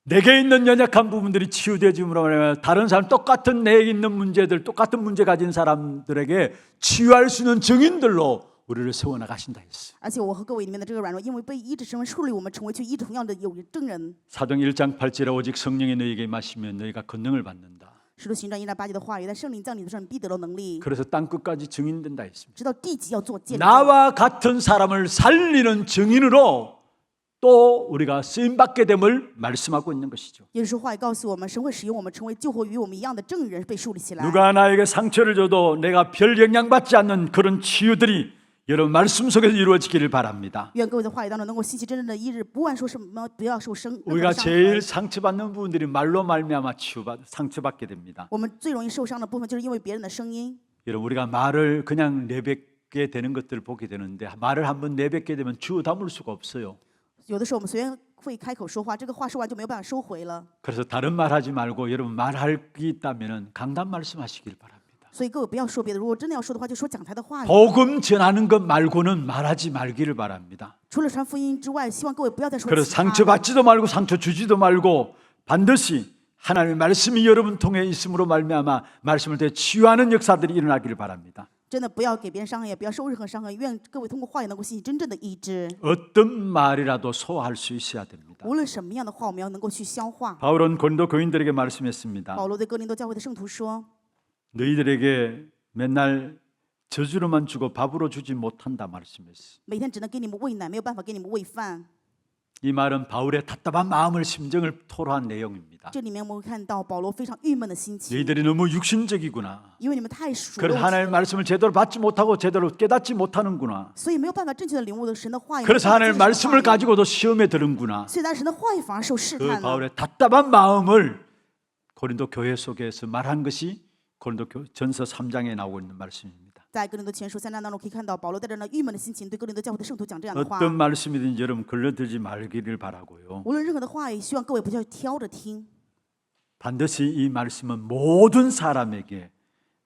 내게 있는 연약한 부분들이 치유되어짐으로 말하면 다른 사람 똑같은 내게 있는 문제들, 똑같은 문제 가진 사람들에게 치유할 수 있는 증인들로 우리를 세워나가신다 했어요. 而且我和各位里面的这个软弱，因为被医治，神树立我们成为去医治同样的有证人。 사도행 1장 8절에 오직 성령이 너희에게 임하시면 너희가 권능을 받는다. 使徒行传1章8节的话语，在圣灵降临的时候，你必得到能力， 그래서 땅 끝까지 증인된다 했습니다. 直到地极要做见证。 나와 같은 사람을 살리는 증인으로 또 우리가 쓰임 받게 됨을 말씀하고 있는 것이죠. 耶稣话语告诉我们，神会使用我们成为救活与我们一样的证人，被树立起来。 누가 나에게 상처를 줘도 내가 별 영향받지 않는 그런 치유들이 여러분 말씀 속에서 이루어지기를 바랍니다. 愿各位在话语当中能够兴起真正的一日，不管说什么，不要受任何 우리가 的伤 제일 痕。 상처받는 부분들이 말로 말미암아 상처받게 됩니다. 我们最容易受伤的部分，就是因为别人的声音。 여러분 우리가 말을 그냥 내뱉게 되는 것들을 보게 되는데 말을 한번 내뱉게 되면 주워 담을 수가 없어요. 有的时候我们随便会开口说话，这个话说完就没有办法收回了。 그래서 다른 말 하지 말고 여러분 말할 게 있다면 강단 말씀하시길 바랍니다. 所以各位不要说别的，如果真的要说的话，就说讲台的话语。 복음 전하는 것 말고는 말하지 말기를 바랍니다. 除了传福音之外，希望各位不要再说 그래서 其他的。 상처받지도 말고 상처 주지도 말고 반드시 하나님의 말씀이 여러분 통해 있음으로 말미암아 말씀을 통해 치유하는 역사들이 일어나기를 바랍니다. 真的不要给别人伤害，也不要受任何伤害。愿各位通过话语能够兴起真正的医治。 어떤 말이라도 소화할 수 있어야 됩니다. 无论什么样的话，我们要能够去消化。 바울은 고린도 교인들에게 말씀했습니다. 保罗对哥林多教会的圣徒说： 너희들에게 맨날 저주로만 주고 밥으로 주지 못한다 말씀했어요. 每天只能给你们喂奶，没有办法给你们喂饭。 이 말은 바울의 답답한 마음을 심정을 토로한 내용입니다. 这里面我们会看到保罗非常郁闷的心情， 너희들이 너무 육신적이구나. 因为你们太属 그래서 肉体， 하나님의 말씀을 제대로 받지 못하고 제대로 깨닫지 못하는구나. 所以没有办法正确的领悟的神的话语。 그래서 没有办法 하나님의 接受神的 말씀을 话语 가지고도 시험에 드는구나. 所以在神的话语反而受试 그 探了。 바울의 답답한 마음을 고린도 교회 속에서 말한 것이 고린도 전서 3장에 나오고 있는 말씀입니다. 在哥林多前书3章当中可以看到，保罗带着那郁闷的心情对哥林多教会的圣徒讲这样的话。 어떤 말씀이든지 여러분 걸려들지 말기를 바라고요. 无论任何的话语，希望各位不要挑着听。 반드시 이 말씀은 모든 사람에게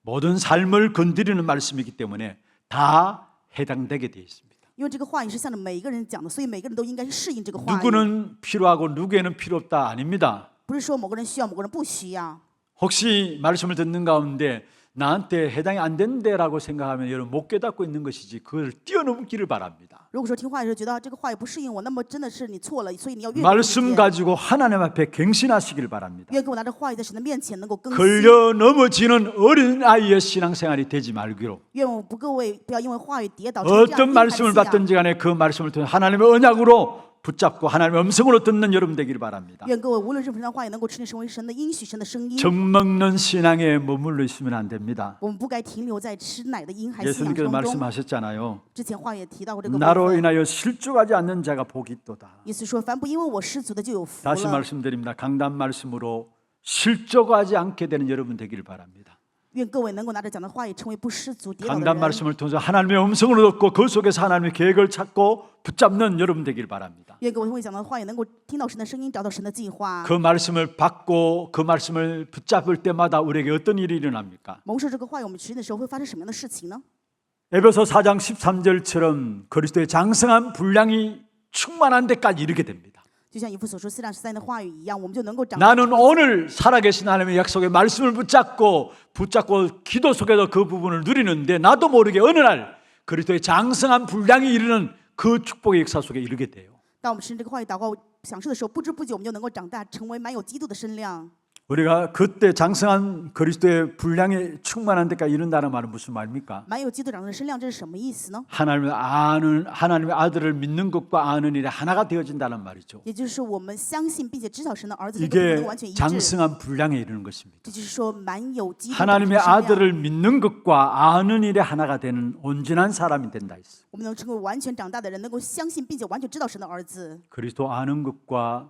모든 삶을 건드리는 말씀이기 때문에 다 해당되게 되어 있습니다. 因为这个话语是向着每一个人讲的，所以每个人都应该去适应这个话语。 누구는 필요하고 누구에는 필요 없다 아닙니다. 不是说某个人需要，某个人不需要。 혹시 말씀을 듣는 가운데 나한테 해당이 안 된다라고 생각하면 여러분 못 깨닫고 있는 것이지 그걸 뛰어넘기를 바랍니다. 如果说听话语的时候觉得这个话语不适应我，那么真的是你错了，所以你要越 말씀 가지고 하나님 앞에 갱신하시길 바랍니다. 愿跟我拿着话语在神的面前能够更新。 걸려 넘어지는 어린아이의 신앙생활이 되지 말기로 愿我不各位不要因为话语跌倒成这样 어떤 婴孩 말씀을 信仰。 받든지 간에 그 말씀을 통해 하나님의 언약으로 붙잡고 하나님의 음성으로 듣는 여러분 되기를 바랍니다. 愿各位无论任何人的话语能够持定成为神的应许，神的声音。 정먹는 신앙에 머물러 있으면 안 됩니다. 我们不该停留在吃奶的婴孩信仰 예수님께서 当中。 말씀하셨잖아요. 之前话也提到过这个部 나로 分。 인하여 실족하지 않는 자가 복이 있도다. 意思说，凡不因为我失足的就有福 다시 了。 말씀드립니다. 강단 말씀으로 실족하지 않게 되는 여러분 되기를 바랍니다. 愿各位能够拿着讲的话语成为不失足跌倒的 강단 人。 말씀을 통해서 하나님의 음성으로 듣고 그 속에서 하나님의 계획을 찾고 붙잡는 여러분 되기를 바랍니다. 愿各位通过讲的话语能够听到神的声音，找到神的计划。 그 말씀을 받고 그 말씀을 붙잡을 때마다 우리에게 어떤 일이 일어납니까? 蒙受这个话语，我们持定的时候会发生什么样的事情呢？ 에베소 4장 13절처럼 그리스도의 장성한 분량이 충만한 데까지 이르게 됩니다. 就像以弗所书4章13的话语一样，我们就能够长。 나는 오늘 살아계신 하나님의 약속의 말씀을 붙잡고 기도 속에서 그 부분을 누리는데 나도 모르게 어느 날 그리스도의 장성한 분량이 이르는 그 축복의 역사 속에 이르게 돼요. 当我们持这个话语祷告享受的时候，不知不觉我们就能够长大，成为满有基督的身量。 우리가 그때 장성한 그리스도의 분량이 충만한 데까지 이른다는 말은 무슨 말입니까? 满有基督长的身量，这是什么意思呢？ 하나님의 아들을 믿는 것과 아는 일이 하나가 되어진다는 말이죠. 也就是说，我们相信并且知晓神的儿子，这个部分能 이게 够完全一致。 장성한 분량에 이르는 것입니다. 这就是说，满有基督长的身 하나님의 量， 아들을 믿는 것과 아는 일에 하나가 되는 온전한 사람이 된다 했어요. 我们能成为完全长大的人，能够相信并且完全知道神的儿子。 그리스도 아는 것과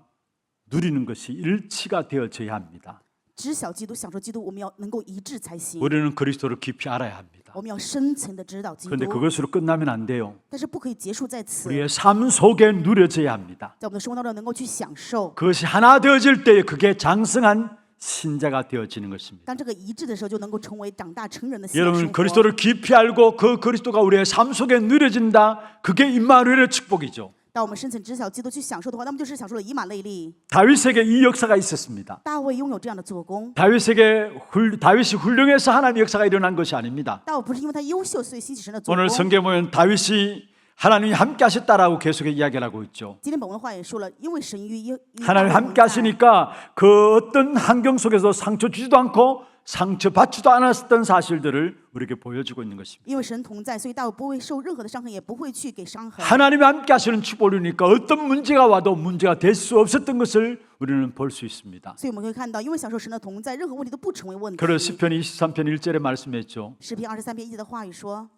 누리는 것이 일치가 되어져야 합니다. 知晓基督，享受基督，我们要能够一致才行。 우리는 그리스도를 깊이 알아야 합니다. 我们要深层的知道基 그런데 督， 그것으로 끝나면 안 돼요. 但是不可以结束在此， 우리의 삶 속에 누려져야 합니다. 在我们的生活当中能够去享受。 그것이 하나 되어질 때 그게 장성한 신자가 되어지는 것입니다. 当这个一致的时候，就能够成为长大成人的新生 여러분 活。 그리스도를 깊이 알고 그 그리스도가 우리의 삶 속에 누려진다. 그게 임마누엘의 축복이죠. 当我们深层知晓基督去享受的话，那么就是享受了以马内利。 다윗에게 이 역사가 있었습니다. 大卫拥有这样的做工， 다윗이 훌륭해서 하나님의 역사가 일어난 것이 아닙니다. 大卫不是因为他优秀所以兴起神的做 오늘 工。 성경에 보면 다윗이 하나님이 함께 하셨다라고 계속 이야기를 하고 있죠. 今天本文的话也说了，因为神与 하나님 함께 하시니까 그 어떤 환경 속에서 상처 주지도 않고 상처 받지도 않았던 사실들을 우리에게 보여주고 있는 것입니다. 因为神同在，所以大卫不会受任何的伤痕，也不会去给伤痕。 하나님이 함께 하시는 축복이니까 어떤 문제가 와도 문제가 될 수 없었던 것을 우리는 볼 수 있습니다. 所以我们会看到，因为享受神的同在，任何问题都不成为问题。 그래서 시편 23편 1절에 말씀했죠. 诗篇23篇1节的话语说，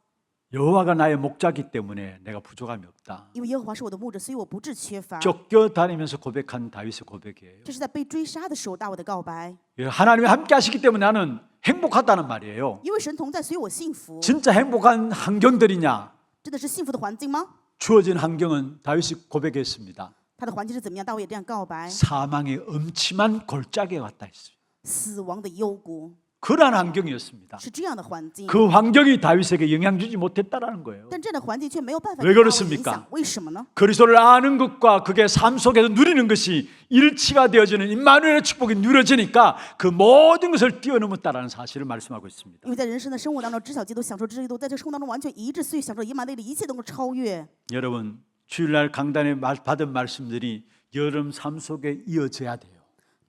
여호와가 나의 목자기 때문에 내가 부족함이 없다. 因为耶和华是我的牧者，所以我不致缺乏。 쫓겨다니면서 고백한 다윗의 고백이에요. 这是在被追杀的时候大卫的告白。 하나님이 함께 하시기 때문에 나는 행복하다는 말이에요. 因为神同在，所以我幸福。 진짜 행복한 환경들이냐? 真的是幸福的环境吗？ 주어진 환경은 다윗이 고백했습니다. 他的环境是怎么样？大卫也这样告白： 사망의 음침한 골짜기에 왔다 했어요. 死亡的幽谷 그러한 환경이었습니다. 是这样的环境。 그 환경이 다윗에게 영향 주지 못했다라는 거예요. 但这样的环境却没有办法 왜 对大卫 그렇습니까 影响。为什么呢？ 그리스도를 아는 것과 그게 삶 속에서 누리는 것이 일치가 되어지는 임마누엘의 축복이 누려지니까 그 모든 것을 뛰어넘었다라는 사실을 말씀하고 있습니다. 因为在人生的生活当中，知晓基督、享受基督，在这个生活当中完全一致，所以享受以马内利一切都能够超越。 여러분 주일날 강단에 받은 말씀들이 여러분 삶 속에 이어져야 돼요.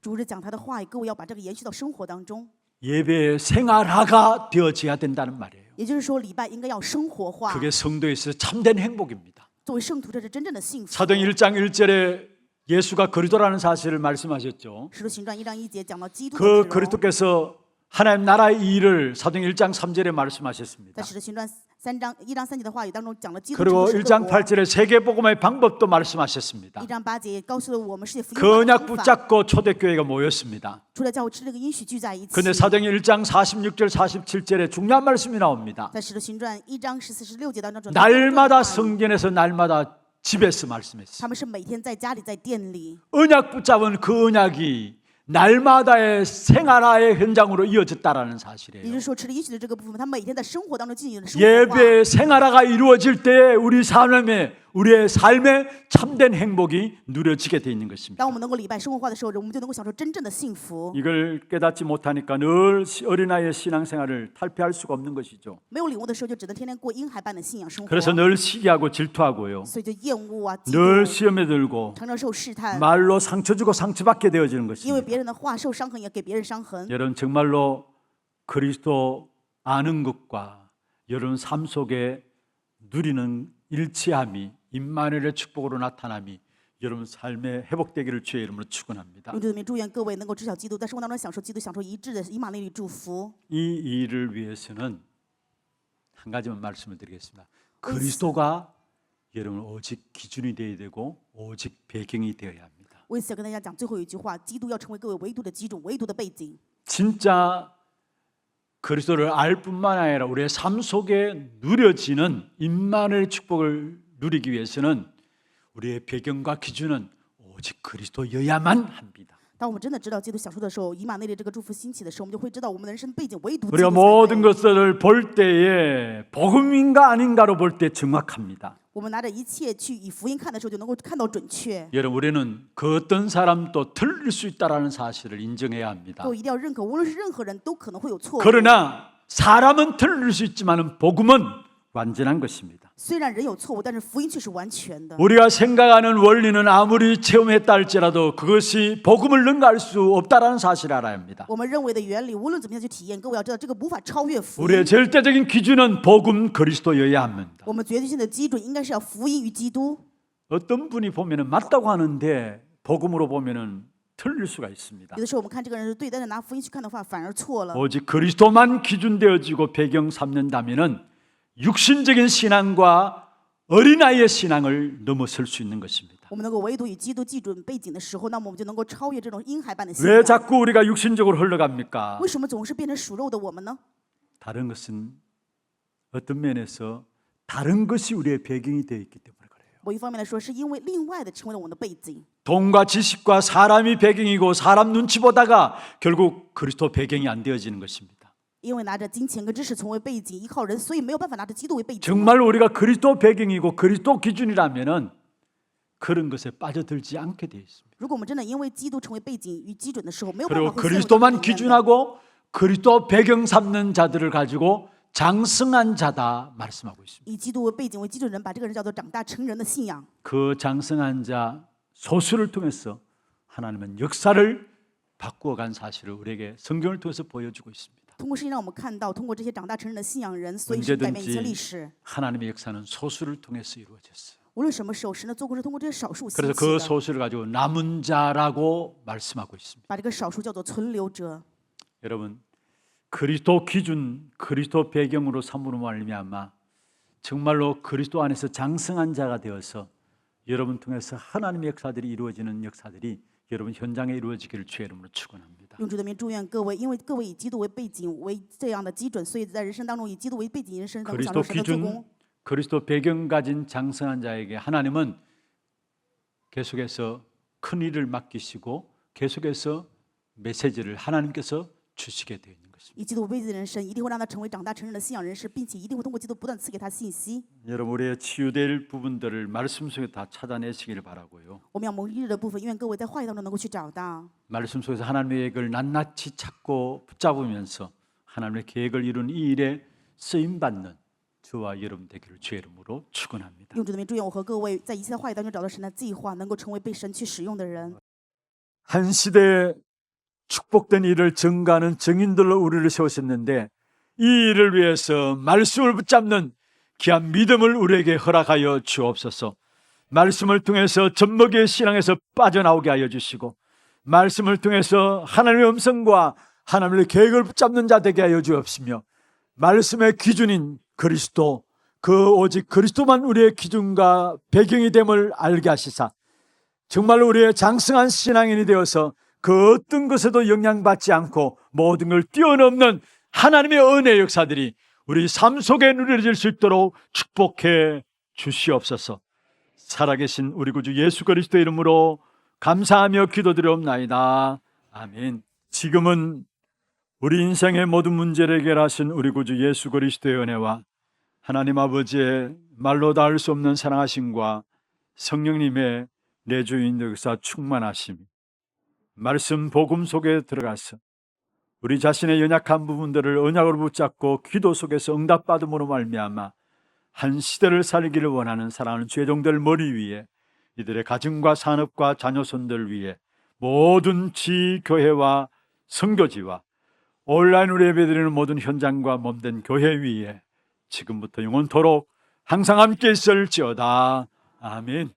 主日讲他的话语，各位要把这个延续到生活当中。 예배의 생활화가 되어져야 된다는 말이에요. 也就是说，礼拜应该要生活化。 그게 성도에 있어 참된 행복입니다. 作为圣徒，这是真正的幸福。 사도행 1장 1절에 예수가 그리스도라는 사실을 말씀하셨죠. 使徒行传1章1节讲到基督的 그 指荣， 그리스도께서 하나님 나라의 일을 사도행 1장 3절에 말씀하셨습니다. 在使徒行传1章3节的话语当中讲了基督 그리고 这个 1장 国。 8절에 세계복음의 방법도 말씀하셨습니다. 1章8节也告诉了我们世界福音 그 化的 언약 方法。 붙잡고 초대교회가 모였습니다. 除了教会吃这个应许聚在一起。 그런데 사도행 1장 46절 47절에 중요한 말씀이 나옵니다. 在使徒行传1章14、16节当中， 날마다 성전에서 날마다 집에서 말씀했어요. 他们是每天在家里、在店里。 언약 붙잡은 그 언약이 날마다의 생활화의 현장으로 이어졌다라는 也就 사실이에요. 是说，吃了应许的这个部分，他每天在生活当中进行的生活化。 예배의 생활화가 이루어질 때 우리의 삶에 참된 행복이 누려지게 돼 있는 것입니다. 当我们能够礼拜生活化的时候，我们就能够享受真正的幸福。 이걸 깨닫지 못하니까 늘 어린아이의 신앙생활을 탈피할 수가 없는 것이죠. 没有领悟的时候，就只能天天过婴孩般的信仰生活。 그래서 늘 시기하고 질투하고요. 所以就厌恶啊，嫉 늘 妒， 시험에 들고 常常受试探， 말로 상처 주고 상처받게 되어지는 因为 것입니다. 别人的话受伤痕，也给别人伤痕。 여러분 정말로 그리스도 아는 것과 여러분 삶 속에 누리는 일치함이 임마누엘의 축복으로 나타남이 여러분 삶에 회복되기를 주의 이름으로 축원합니다. 用这里祝愿各位能够知晓基督，在生活当中享受基督，享受一致的以马内利祝福。 이 일을 위해서는 한 가지만 말씀을 드리겠습니다. 그리스도가 여러분 오직 기준이 되어야 되고 오직 배경이 되어야 합니다. 为此要跟大家讲最后一句话：基督要成为各位唯独的基准，唯独的背景。 진짜 그리스도를 알 뿐만 아니라 우리의 삶 속에 누려지는 임마누엘의 축복을 누리기 위해서는 우리의 배경과 기준은 오직 그리스도여야만 합니다. 当我们真的知道基督享受的时候，以马内利这个祝福兴起的时候，我们就会知道我们的人生背景唯独基督 우리가 才 모든 对。 것을 볼 때에 복음인가 아닌가로 볼 때 정확합니다. 我们拿着一切去以福音看的时候，就能够看到准确。 여러분 우리는 그 어떤 사람도 틀릴 수 있다는 사실을 인정해야 합니다. 各位一定要认可，无论是任何人都可能会有错误。 그러나 사람은 틀릴 수 있지만 복음은 완전한 것입니다. 虽然人有错误，但是福音却是完全的。 우리가 생각하는 원리는 아무리 체험했다 할지라도 그것이 복음을 능가할 수 없다는 사실을 알아야 합니다. 我们认为的原理，无论怎么样去体验，各位要知道，这个无法超越福 우리의 音。 절대적인 기준은 복음 그리스도여야 합니다. 我们绝对性的基准应该是要福音与基督。 어떤 분이 보면은 맞다고 하는데 복음으로 보면은 틀릴 수가 있습니다. 有的时候我们看这个人是对，但是拿福音去看的话，反而错了。 오직 그리스도만 기준되어지고 배경 삼는다면은 육신적인 신앙과 어린아이의 신앙을 넘어설 수 있는 것입니다. 我们能够唯独以基督基准背景的时候，那么我们就能够超越这种婴孩般的信 왜 仰。 자꾸 우리가 육신적으로 흘러갑니까? 为什么总是变成属肉的我们呢？ 다른 것은 어떤 면에서 다른 것이 우리의 배경이 되어 있기 때문에 그래요. 某一方面来说，是因为另外的成为了我们的背景。 돈과 지식과 사람이 배경이고 사람 눈치 보다가 결국 그리스도 배경이 안 되어지는 것입니다. 因为拿着金钱跟知识成为背景，依靠人，所以没有办法拿着基督为背景。 정말 우리가 그리스도 배경이고 그리스도 기준이라면은 그런 것에 빠져들지 않게 되어 있습니다. 如果我们真的因为基督成为背景与基准的时候，没有办 그리고 法会陷入到这 그리스도만 里面的。 기준하고 그리스도 배경 삼는 자들을 가지고 장성한 자다 말씀하고 있습니다. 以基督为背景为基准人，把这个人叫做长大成人的信仰。 그 장성한 자 소수를 통해서 하나님은 역사를 바꾸어간 사실을 우리에게 성경을 통해서 보여주고 있습니다. 通过圣经让我们看到，通过这些长大成人的信仰人，所以是改变一切历 언제든지 史。 하나님의 역사는 소수를 통해서 이루어졌어요. 无论什么时候，神的做工是通过这些少数兴 그래서 起 그 的， 소수를 가지고 남은 자라고 말씀하고 있습니다. 把这个少数叫做存留者。 여러분 그리스도 기준, 그리스도 배경으로 삼으로 말미암아 정말로 그리스도 안에서 장성한 자가 되어서 여러분 통해서 하나님의 역사들이 이루어지는 역사들이 여러분 현장에 이루어지기를 주의 이름으로 축원합니다. 用主的名祝愿各位，因为各位以基督为背景为这样的基准，所以在人生当中以基督为背景，人生当中享 그리스도 受神的做 기준, 工。 그리스도 배경 가진 장성한 자에게 하나님은 계속해서 큰 일을 맡기시고 계속해서 메시지를 하나님께서 주시게 되어 있는 것입니다. 以基督为背景的人生，一定会让他成为长大成人的信仰人士，并且一定会通过基督不断赐给他信息。 여러분 우리의 치유될 부분들을 말씀 속에 다 찾아내시기를 바라고요. 我们要蒙医治的部分，愿各位在话语当中能够去找到。 말씀 속에서 하나님의 계획을 낱낱이 찾고 붙잡으면서 하나님의 계획을 이룬 이 일에 쓰임 받는 저와 여러분 되기를 주의 이름으로 축원합니다. 用主的名祝愿我和各位在一切的话语当中找到神的计划，能够成为被神去使用的人。 한 시대에 축복된 일을 증가하는 증인들로 우리를 세우셨는데 이 일을 위해서 말씀을 붙잡는 귀한 믿음을 우리에게 허락하여 주옵소서. 말씀을 통해서 젖먹이의 신앙에서 빠져나오게 하여 주시고 말씀을 통해서 하나님의 음성과 하나님의 계획을 붙잡는 자 되게 하여 주옵시며 말씀의 기준인 그리스도, 그 오직 그리스도만 우리의 기준과 배경이 됨을 알게 하시사 정말로 우리의 장성한 신앙인이 되어서 그 어떤 것에도 영향받지 않고 모든 걸 뛰어넘는 하나님의 은혜의 역사들이 우리 삶 속에 누려질 수 있도록 축복해 주시옵소서. 살아계신 우리 구주 예수 그리스도의 이름으로 감사하며 기도드리옵나이다. 아멘. 지금은 우리 인생의 모든 문제를 해결하신 우리 구주 예수 그리스도의 은혜와 하나님 아버지의 말로 닿을 수 없는 사랑하심과 성령님의 내주인 역사 충만하심, 말씀 복음 속에 들어가서 우리 자신의 연약한 부분들을 언약으로 붙잡고 기도 속에서 응답받음으로 말미암아 한 시대를 살기를 원하는 사랑하는 죄종들 머리 위에 이들의 가정과 산업과 자녀손들 위에 모든 지교회와 선교지와 온라인으로 예배드리는 모든 현장과 몸된 교회 위에 지금부터 영원토록 항상 함께 있을지어다. 아멘.